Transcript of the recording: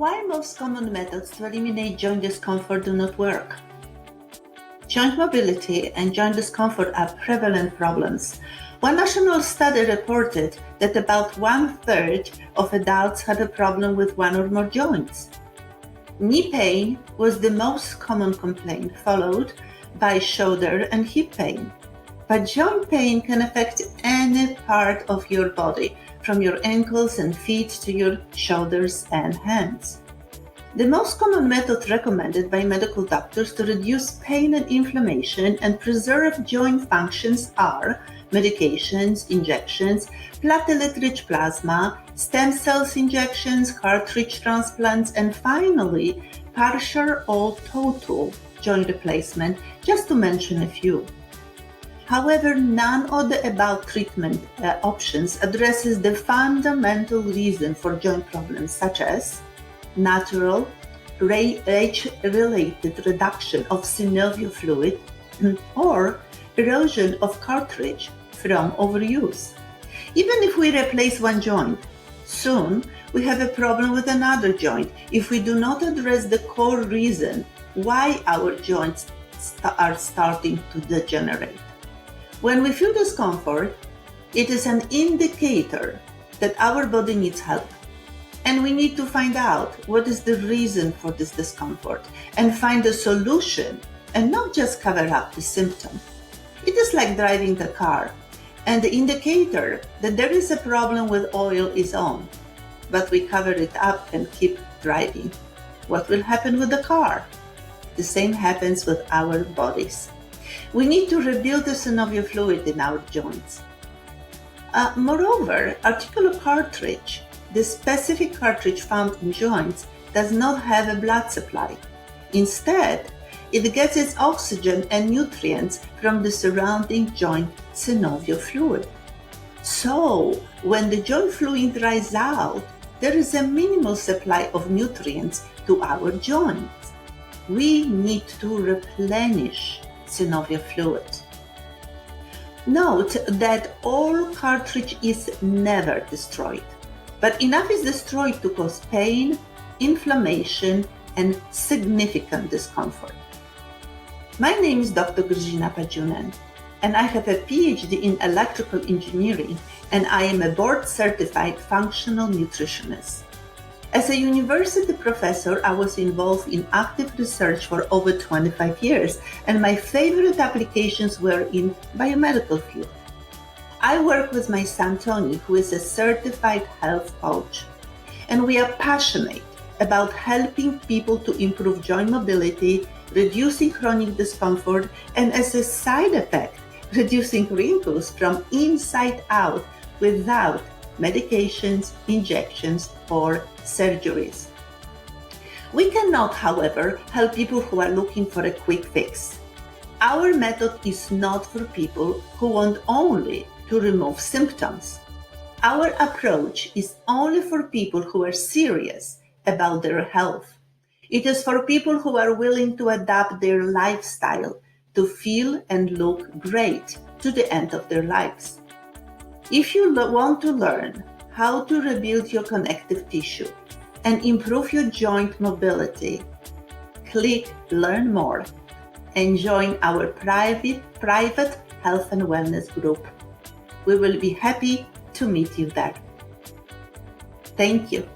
Why most common methods to eliminate joint discomfort do not work? Joint mobility and joint discomfort are prevalent problems. One national study reported that about 1/3 of adults had a problem with one or more joints. Knee pain was the most common complaint, followed by shoulder and hip pain. But joint pain can affect any part of your body, from your ankles and feet to your shoulders and hands. The most common method recommended by medical doctors to reduce pain and inflammation and preserve joint functions are medications, injections, platelet-rich plasma, stem cells injections, cartilage transplants, and finally, partial or total joint replacement, just to mention a few. However, none of the above treatment options addresses the fundamental reason for joint problems, such as natural, age-related reduction of synovial fluid or erosion of cartilage from overuse. Even if we replace one joint, soon we have a problem with another joint if we do not address the core reason why our joints are starting to degenerate. When we feel discomfort, it is an indicator that our body needs help. And we need to find out what is the reason for this discomfort and find a solution and not just cover up the symptom. It is like driving a car, and the indicator that there is a problem with oil is on, but we cover it up and keep driving. What will happen with the car? The same happens with our bodies. We need to rebuild the synovial fluid in our joints. Moreover, articular cartilage, the specific cartilage found in joints, does not have a blood supply. Instead, it gets its oxygen and nutrients from the surrounding joint synovial fluid. So, when the joint fluid dries out, there is a minimal supply of nutrients to our joints. We need to replenish synovial fluid. Note that all cartilage is never destroyed, but enough is destroyed to cause pain, inflammation, and significant discomfort. My name is Dr. Grażyna Padziunen, and I have a PhD in electrical engineering, and I am a board-certified functional nutritionist. As a university professor, I was involved in active research for over 25 years, and my favorite applications were in biomedical field. I work with my son Tony, who is a certified health coach, and we are passionate about helping people to improve joint mobility, reducing chronic discomfort, and as a side effect, reducing wrinkles from inside out without medications, injections, or surgeries. We cannot, however, help people who are looking for a quick fix. Our method is not for people who want only to remove symptoms. Our approach is only for people who are serious about their health. It is for people who are willing to adapt their lifestyle to feel and look great to the end of their lives. If you want to learn how to rebuild your connective tissue and improve your joint mobility, click Learn More and join our private health and wellness group. We will be happy to meet you there. Thank you.